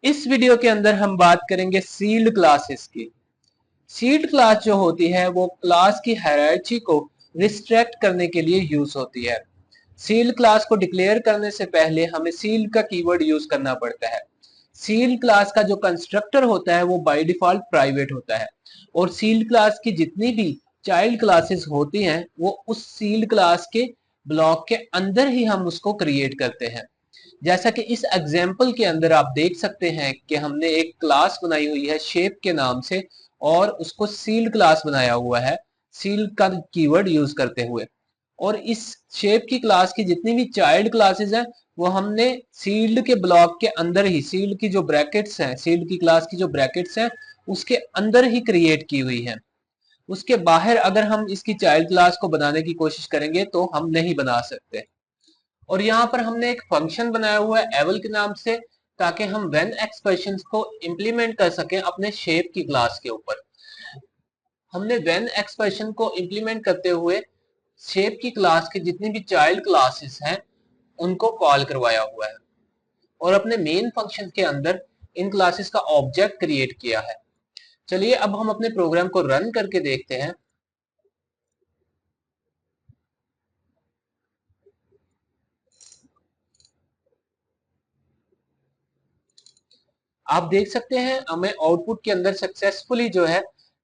इस वीडियो के अंदर हम बात करेंगे सील्ड क्लासेस की। सील्ड क्लास जो होती है वो क्लास की हायरार्ची को रिस्ट्रिक्ट करने के लिए यूज होती है। सील्ड क्लास को डिक्लेयर करने से पहले हमें सील्ड का कीवर्ड यूज करना पड़ता है। सील्ड क्लास का जो कंस्ट्रक्टर होता है वो बाय डिफॉल्ट प्राइवेट होता है और सील्ड क्लास की जितनी भी चाइल्ड क्लासेस होती हैं वो उस सील्ड क्लास के ब्लॉक के अंदर ही हम उसको क्रिएट करते हैं। जैसा कि इस एग्जाम्पल के अंदर आप देख सकते हैं कि हमने एक क्लास बनाई हुई है शेप के नाम से और उसको सील्ड क्लास बनाया हुआ है सील्ड का कीवर्ड यूज करते हुए। और इस शेप की क्लास की जितनी भी चाइल्ड क्लासेस हैं वो हमने सील्ड के ब्लॉक के अंदर ही सील्ड की जो ब्रैकेट्स हैं सील्ड की क्लास की जो ब्रैकेट्स हैं उसके अंदर ही क्रिएट की हुई है। उसके बाहर अगर हम इसकी चाइल्ड क्लास को बनाने की कोशिश करेंगे तो हम नहीं बना सकते। और यहाँ पर हमने एक फंक्शन बनाया हुआ है एवल के नाम से ताकि हम व्हेन एक्सप्रेशंस को इंप्लीमेंट कर सकें अपने शेप की क्लास के ऊपर। हमने व्हेन एक्सप्रेशन को इंप्लीमेंट करते हुए शेप की क्लास के जितनी भी चाइल्ड क्लासेस हैं उनको कॉल करवाया हुआ है और अपने मेन फंक्शन के अंदर इन क्लासेस का ऑब्जेक्ट क्रिएट किया है। चलिए अब हम अपने प्रोग्राम को रन करके देखते हैं। आप देख सकते हैं हमें आउटपुट के अंदर सक्सेसफुली जो है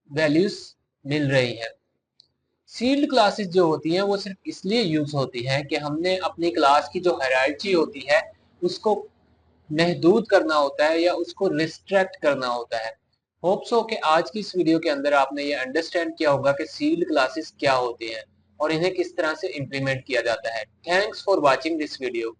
वैल्यूज मिल रही है। सील्ड क्लासेस जो होती हैं वो सिर्फ इसलिए यूज होती हैं कि हमने अपनी क्लास की जो हायरार्ची होती है उसको महदूद करना होता है या उसको रिस्ट्रिक्ट करना होता है। होप सो कि आज की इस वीडियो के अंदर आपने ये अंडरस्टैंड किया होगा कि सील्ड क्लासेस क्या होती हैं और इन्हें किस तरह से इंप्लीमेंट किया जाता है। Thanks for watching this video.